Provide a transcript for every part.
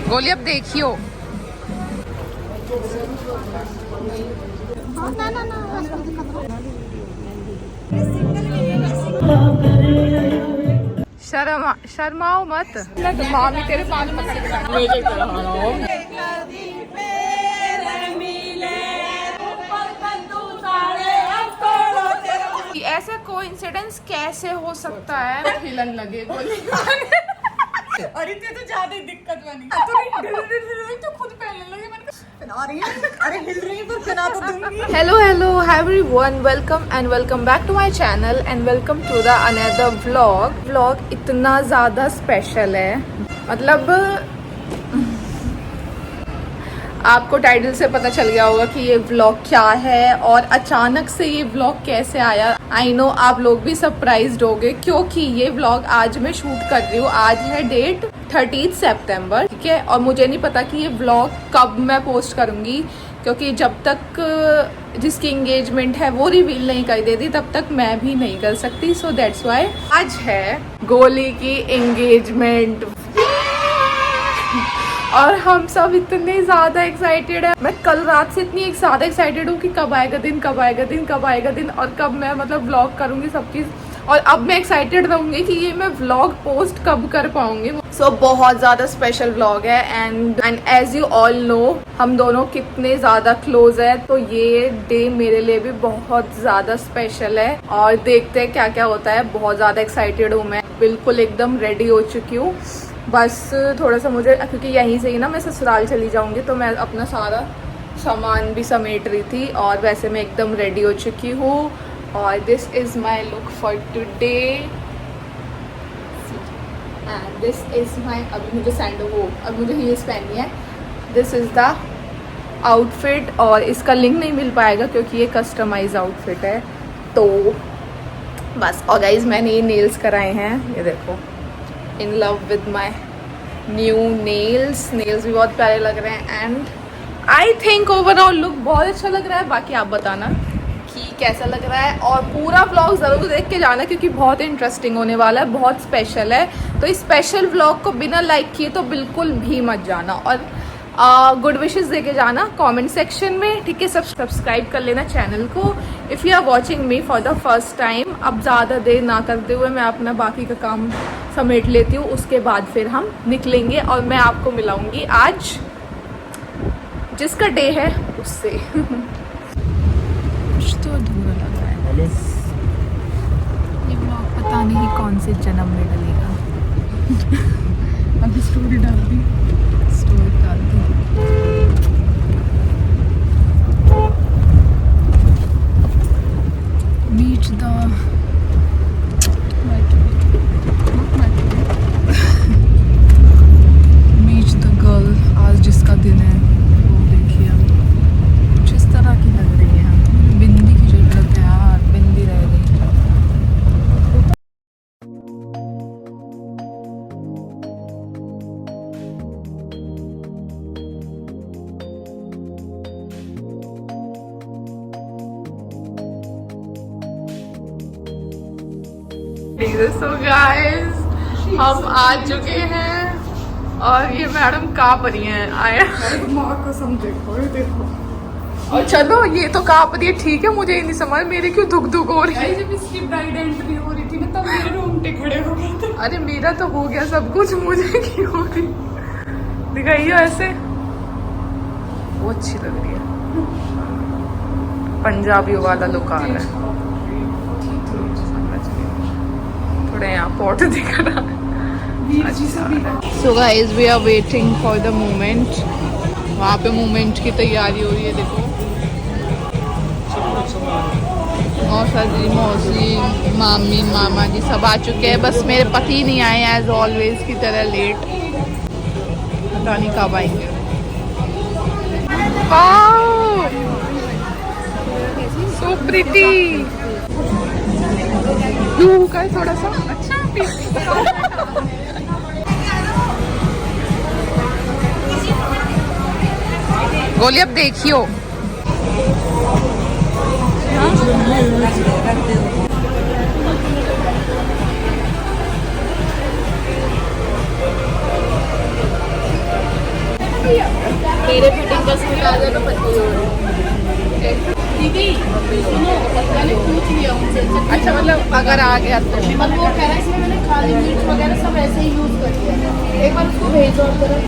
गोली अब देखियो। शर्माओ मत। मामी तेरे पास पकड़ के ऐसे कोइंसिडेंस कैसे हो सकता है? हिलन लगे गोली। अरे ते तो ज्यादा ही दिक्कत बनी। तो खुद पहनने लगी। मैंने कहा रही है, अरे हिल रही है पर पहना तो दूंगी। Hello everyone, welcome back to my channel and welcome to the another vlog इतना ज़्यादा स्पेशल है, मतलब आपको टाइटल से पता चल गया होगा कि ये व्लॉग क्या है और अचानक से ये व्लॉग कैसे आया। आई नो आप लोग भी सरप्राइज्ड होगे क्योंकि ये व्लॉग आज मैं शूट कर रही हूँ। आज है डेट 30 सितंबर, ठीक है। और मुझे नहीं पता कि ये व्लॉग कब मैं पोस्ट करूँगी क्योंकि जब तक जिसकी एंगेजमेंट है वो रिवील नहीं कर देती तब तक मैं भी नहीं कर सकती। सो दैट्स वाई आज है गोली की एंगेजमेंट और हम सब इतने ज़्यादा एक्साइटेड है। मैं कल रात से इतनी ज़्यादा एक्साइटेड हूँ कि कब आएगा दिन और कब मैं मतलब व्लॉग करूँगी सब चीज़। और अब मैं एक्साइटेड रहूँगी कि ये मैं व्लॉग पोस्ट कब कर पाऊँगी। सो बहुत ज़्यादा स्पेशल व्लॉग है and as you all know हम दोनों कितने ज़्यादा क्लोज है, तो ये डे मेरे लिए भी बहुत ज़्यादा स्पेशल है और देखते हैं क्या क्या होता है। बहुत ज़्यादा एक्साइटेड हूँ मैं, बिल्कुल एकदम रेडी हो चुकी हूँ। बस थोड़ा सा मुझे, क्योंकि यहीं से ही ना मैं ससुराल चली जाऊंगी तो मैं अपना सारा सामान भी समेट रही थी और वैसे मैं एकदम रेडी हो चुकी हूँ। और this is my look for today and this is my, अभी मुझे अब मुझे हील्स पहननी है। दिस इज़ द आउटफिट और इसका लिंक नहीं मिल पाएगा क्योंकि ये कस्टमाइज आउटफिट है। तो बस, और गाइज मैंने ये नेल्स कराए हैं, ये देखो, in love with my new nails भी बहुत प्यारे लग रहे हैं and I think overall look बहुत अच्छा लग रहा है। बाकी आप बताना कि कैसा लग रहा है और पूरा व्लॉग ज़रूर देख के जाना क्योंकि बहुत इंटरेस्टिंग होने वाला है, बहुत स्पेशल है। तो इस स्पेशल व्लॉग को बिना लाइक किए तो बिल्कुल भी मत जाना और गुड विशेस दे के जाना कमेंट सेक्शन में, ठीक है। सब्सक्राइब कर लेना चैनल को if you are watching me for the first time. अब ज़्यादा देर ना करते हुए मैं अपना बाकी का काम समेट लेती हूँ, उसके बाद फिर हम निकलेंगे और मैं आपको मिलाऊंगी आज जिसका डे है उससे। कुछ तो अधूरा लग रहा है, ये ब्लॉग पता नहीं कौन से जन्म में डलेगा। अभी स्टोरी डाल दी। Meet the meet the girl आज जिसका दिन है वो देखिए कुछ इस तरह की लग रही है। मुझे बिंदी की जरूरत है यार, बिंदी रह गई। So guys, हम आ चुके हैं और ये मैडम काँप रही हैं। आया माँ कसम, देखो ये देखो। और चलो, ये तो काँप रही है, ठीक है, मुझे नहीं समझ मेरी क्यों धुक हो रही है। जब इसकी ब्राइड एंट्री हो रही थी ना तब मेरे रोंगटे खड़े हो गए थे। अरे मेरा तो हो गया सब कुछ, मुझे क्यों हो रही? दिखाइए ऐसे, वो अच्छी लग रही है, पंजाबी वाला लुक आ रहा है। थोड़ा यहाँ पॉट दिख रहा है। So guys, we are waiting for the moment. वहाँ पे मोमेंट की तैयारी हो रही है, देखो। मौसा जी, मौसी, मामी, मामा जी सब आ चुके हैं, बस मेरे पति नहीं आए एज ऑलवेज की तरह लेट। पता नहीं कब आएंगे। Wow, so pretty. ब्लू का है थोड़ा सा, अच्छा। गोली अब देखियो। मेरे फिटिंग का सूट आ जाए तो पत्ती हो रही दीदी सुनो, मैंने पूछ लिया उनसे। अच्छा मतलब अगर आ गया तो मतलब वो कह रहा है इसमें मैंने काली मिर्च वगैरह सब ऐसे ही यूज कर लिया है। एक बार उसको भेजो और जरा।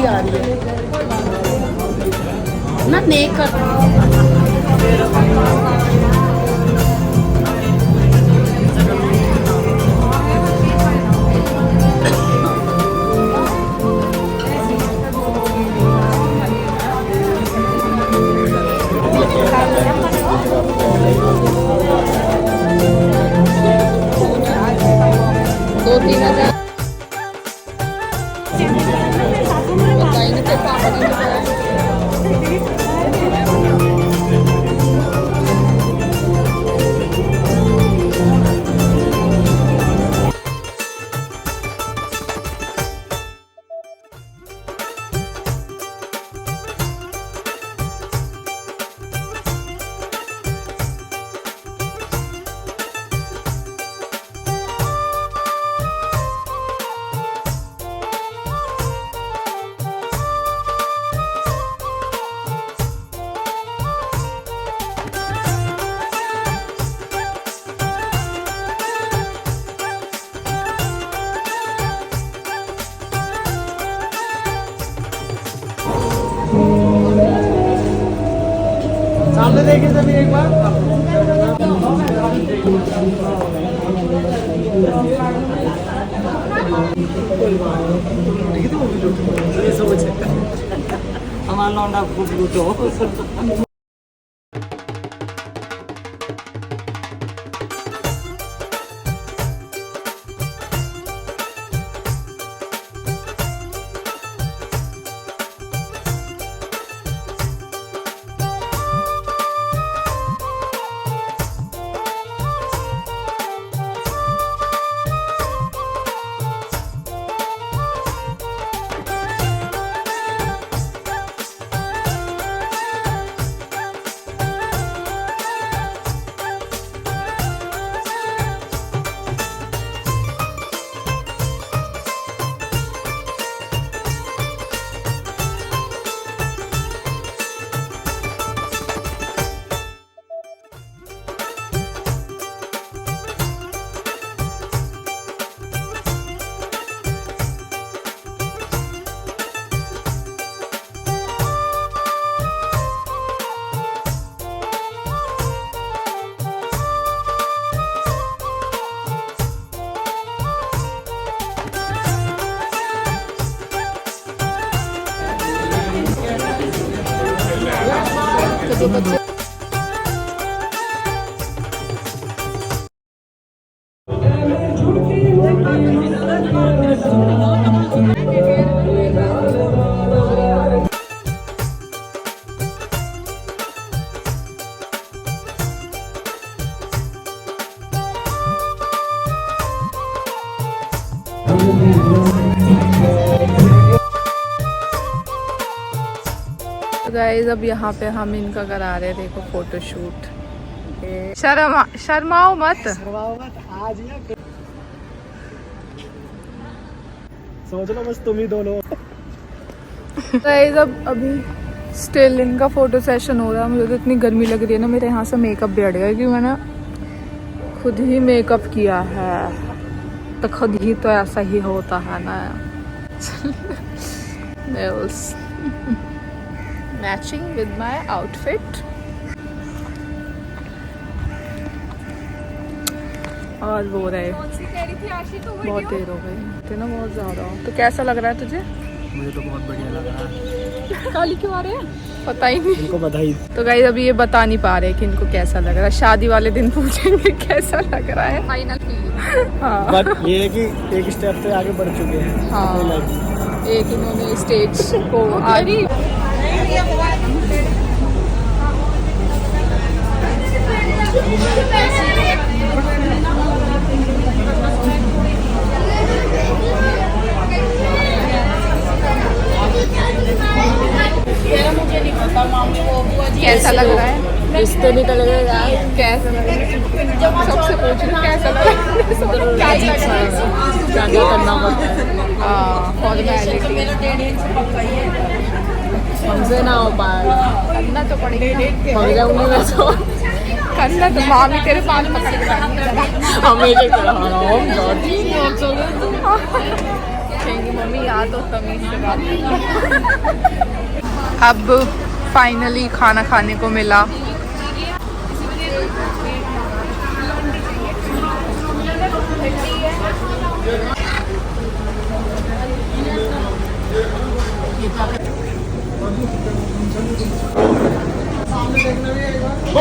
आ रही है ना नेक कर। दो 3,000 बताएंगे तो पापा ने बताया। सामने देखे सभी एक बार। हमारा लौंडा खूब लूटो। तो बच्चे गाइस अब यहाँ पे हम इनका करा रहे हैं, देखो फोटोशूट। शर्माओ मत। आज सोच लो बस तुम ही दोनों। गाइस अब अभी स्टिल इनका फोटो सेशन हो रहा है। मुझे तो इतनी गर्मी लग रही है ना, मेरे यहाँ से मेकअप भी हट गया क्योंकि मैंने खुद ही मेकअप किया है, तो खुद ही तो ऐसा ही होता है ना। Nails matching with my outfit। और वो रहे बहुत देर हो गई थे ना, बहुत ज़्यादा। तो कैसा लग रहा है तुझे? मुझे तो बहुत बढ़िया लग रहा है। काली क्यों आ रहे हैं पता ही नहीं। इनको बधाई। तो गाइस अभी ये बता नहीं पा रहे कि इनको कैसा लग रहा है। शादी वाले दिन पूछेंगे कैसा लग रहा है। Final feeling. हाँ बट ये है कि एक स्टेप से आगे बढ़ चुके हैं। हाँ। अपनी लाइफ में। एक इन्होंने स्टेज को आगे कैसा लग रहा है? रिश्ते निकल गए यार। कैसा लग रहा है? सबसे पूछ रही हूँ कैसा लग रहा है? क्या क्या करना पड़ता है। फॉर्मेलिटी हमसे ना हो पाएगा। करना तो पड़ेगा। मर जाऊंगी मैं तो। करना तो मामी तेरे पास पकड़ के लाएंगी। हमेशा करा कहेंगी मम्मी याद हो तमीज से बात। अब फाइनली खाना खाने को मिला।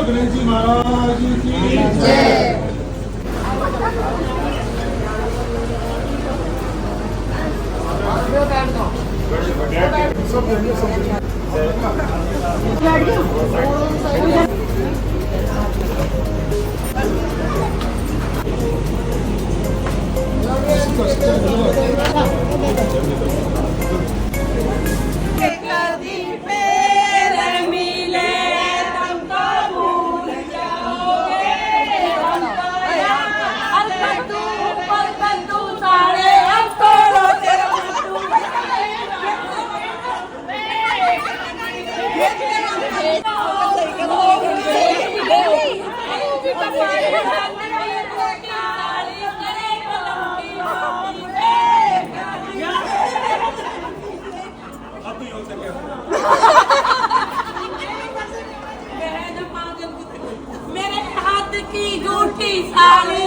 गणेश जी महाराज की जय। मेरे हाथ की जूठी साली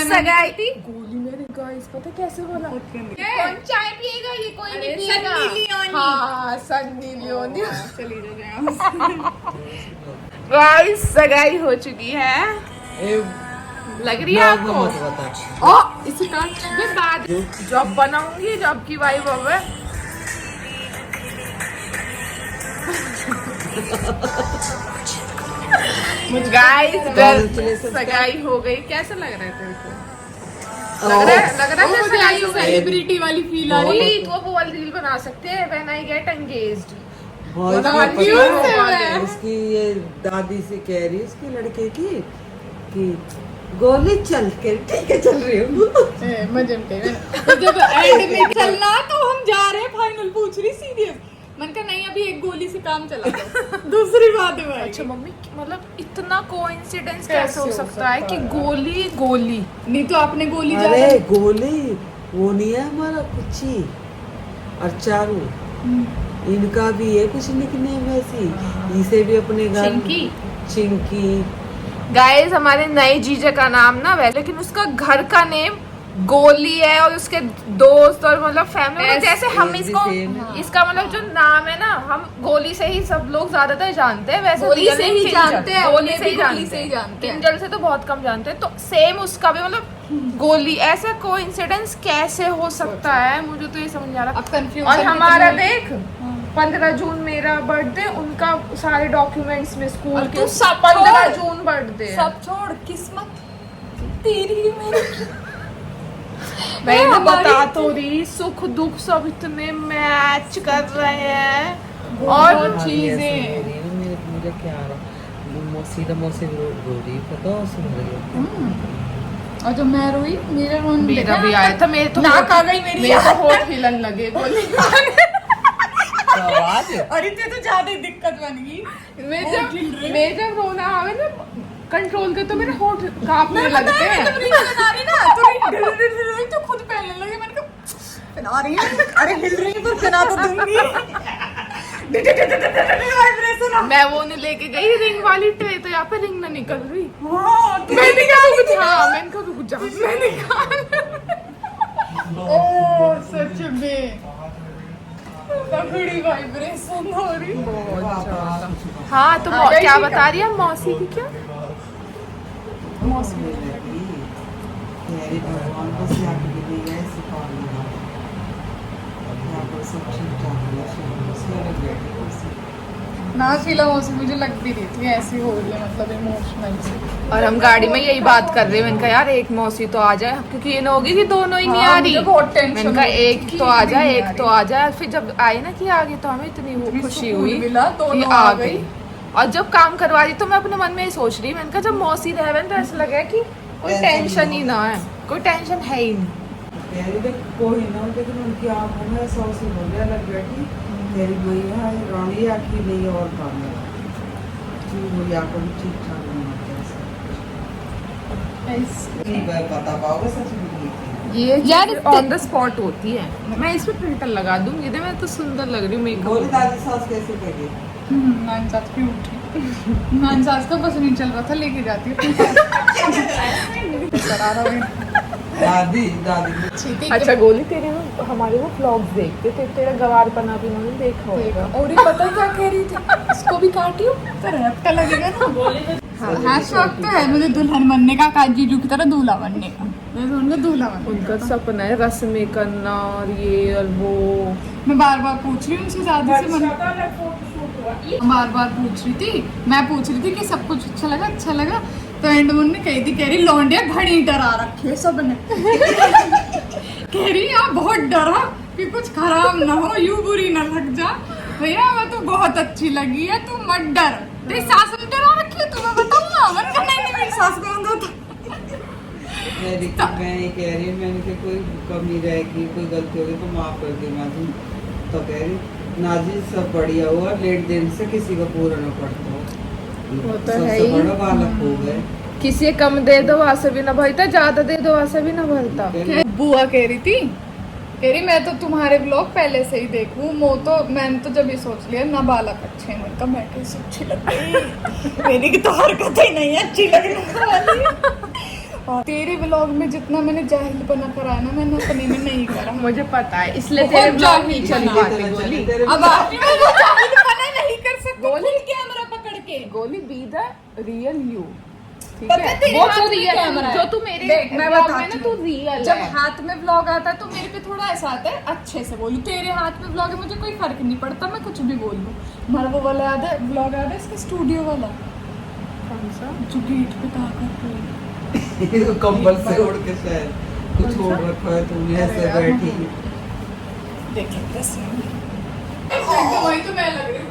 सगाई थी गोली मेरे गाइस पता कैसे बोला कौन चाय पिएगा ये कोई नहीं पिएगा। हाँ सन्नी लियोनी चली जाओ। गाइस सगाई हो चुकी है, लग रही है आपको? ओ इसी का मैं बाद जॉब बनाऊंगी, जॉब की वाइफ अब है। गाइस सगाई हो गई, कैसा लग रहा है तेरे को? लग रहा है सगाई हो गई, सेलिब्रिटी वाली फील आ रही है। तो वो वाली रील बना सकते हैं व्हेन आई गेट एंगेज्ड। उसकी ये दादी से कह रही है उसके लड़के की कि गोली चल के ठीक है चल रही हूँ मजे में जब एंड में चलना तो हम जा रहे हैं फाइनल पूछ रही सीरियस। मैंने कहा नहीं अभी एक गोली से काम चला दो। दूसरी बात है अच्छा मम्मी मतलब इतना कोइंसिडेंस कैसे हो सकता है कि गोली गोली नहीं तो आपने गोली अरे गोली वो नहीं है हमारा कुछ ही और चारू इनका भी है कुछ निकनेम ऐसी, इसे भी अपने घर चिंकी। गाइस हमारे नए जीजा का नाम ना वैसे लेकिन उसका घर का नेम गोली है और उसके दोस्त और मतलब फैमिली जैसे हम इसको इसका मतलब जो नाम है ना हम गोली से ही सब लोग ज्यादातर जानते हैं। वैसे गोली से ही जानते हैं, गोली से ही जानते हैं, किंजल से तो बहुत कम जानते हैं। तो सेम उसका भी मतलब गोली। ऐसा कोइंसिडेंस कैसे हो सकता है मुझे तो ये समझ नहीं आ रहा। और हमारा देख 15 जून मेरा बर्थडे, उनका सारे डॉक्यूमेंट्स में स्कूल के 15 जून बर्थडे सब छोड़ किस्मत तेरी मेरी। मैं तो बता तो रही सुख दुख सब इतने मैच कर रहे हैं और चीजें मुझे क्या आ रहा सीधा मौसी रोटी पता सुन रही है और जब मैं रोई मेरा रोन मेरा भी आया था, मेरे तो नाक आ गई मेरी। मेरे तो होठ हिलन लगे बोली। अरे ते तो ज्यादा ही दिक्कत बन गई। मैं जब रोना आवे ना कंट्रोल कर तो मेरे होठ कांपने लगते हैं। तो खुद पहनने लगी। मैंने कहा पहना रही है, अरे हिल रही है पर पहना तो दूंगी। मैं वो नहीं लेके गई रिंग वाली ट्रे, तो यहाँ पे रिंग ना निकल रही। हाँ, तो मैंने कहा रुक जा, मैंने कहा रुक जा, मैंने कहा ओ सच में तगड़ी वाइब्रेशन हो रही। हाँ तो आ जाएगी क्या क्या? बता रही है मौसी की? क्या मौसम मेरी भगवान को सिया के लिए ऐसे पानी है यहाँ पर सब ठीक ठाक है उसमें लग बैठी कुर्सी ना शीला मौसी मुझे लगती रही थी ऐसी हो रही है, मतलब इमोशनल से। और हम गाड़ी में यही बात कर रहे हैं, मैंने कहा यार एक मौसी तो आ जाए, क्योंकि ये ना होगी कि दोनों ही नहीं हाँ, आ रही। मुझे बहुत टेंशन मैंने कहा हो रही एक थी तो आ कि जाए, नहीं एक आ तो आ जाए। फिर जब आई ना कि आ गई तो हमें इतनी वो इतनी खुशी सुकून हुई मिला, दोनों कि आ आ गई। गई। और जब काम करवा रही तो मैं अपने मन में ये सोच रही, मैंने कहा जब मौसी रहे तो ऐसा लगे कि कोई टेंशन ही ना है, कोई टेंशन है ही नहीं। तेरी देख कोई ना लेकिन उनकी आंखों में सौ से बढ़िया लग बैठी तेरी मैया रानी आखी नहीं और काम है वो या को ठीक ठाक होना चाहिए बता पाओगे सच में ये यार ऑन द स्पॉट होती है। मैं इसमें फिल्टर लगा दूंगी, मैं तो सुंदर लग रही हूँ बोली मेकअप। दादी सास कैसे लगे नानी सास की उठी। नानी सास का बस नहीं चल रहा था, लेके जाती है करा रहा हूँ। दादी दादी अच्छा गोली तेरे वो हमारे वो व्लॉग्स देखते थे, तेरा गवारपना भी मैंने देखा होगा। और ये पता क्या कह रही थी, इसको भी काटियो तो रैप्टा लगेगा ना। हाँ शौक तो है मुझे दुल्हन बनने का, जीजू की तरह दूल्हा बनने का। मैं उनका दूल्हा बनने उनका का सपना है रस्में करना और ये और वो। मैं बार बार पूछ रही हूँ उनसे शादी से मन बार बार पूछ रही थी। मैं पूछ रही थी कि सब कुछ अच्छा लगा तो एंड में ने कही थी, कह रही लौंडिया घड़ी डरा रखी है सबने। कह रही यहाँ बहुत डरा कि कुछ खराब ना हो, यूं बुरी ना लग जा। भैया मैं तो बहुत अच्छी लगी है, तू मत डर। तेरी सास ने डरा रखी है, तुम्हें बताऊंगा। मैंने कहा नहीं मेरी सास को मत बता। मैं ये कह रही हूँ मैंने कि कोई कमी रहेगी कोई गलती होगी तो माफ कर दी नाजी तो कह रही नाजी सब बढ़िया हुआ लेट देने से किसी का पूरा न पड़ता हो वो तो है सबसे ही। बड़ा बालक हो गए किसी कम दे दो वैसे भी ना भरता, ज्यादा दे दो वैसे भी ना भरता। बुआ कह रही थी, कह रही मैं तो तुम्हारे ब्लॉग पहले से ही देखूं। मैंने तो जब ये सोच लिया ना बालक अच्छे हैं, मैंने कहा मैं कैसे अच्छी लग गई। मेरी की तो हरकत ही नहीं है अच्छी लगने वाली। और तेरे ब्लॉग में जितना मैंने जाहिल बना कराया ना, मैंने अपने में नहीं करा। मुझे पता है इसलिए बहुत तेरे ब्लॉग जाहिल नहीं चल बना पाते गोली। अब आप मैं वो जाहिल बना नहीं कर सकती गोली कैमरा पकड़ के। गोली बी द रियल यू, ठीक पता है है? तेरे वो हाथ तो में रियल कैमरा है। जो तू मेरे देख, मैं ब्लॉग में बताती ना तू हूँ। रियल जब है। हाथ में व्लॉग आता है तो मेरे पे थोड़ा ऐसा आता है अच्छे से बोलूं। तेरे हाथ में व्लॉग है मुझे कोई फर्क नहीं पड़ता, मैं कुछ भी बोल लूं। हमारा वो वाला याद है व्लॉग याद है इसका स्टूडियो वाला जो गेट पे कहा करते हैं। तो कंबल से उड़ के शायद कुछ छोड़ रखा है तुमने ऐसे बैठी देखिए कैसे वही तो मैं लग रही हूँ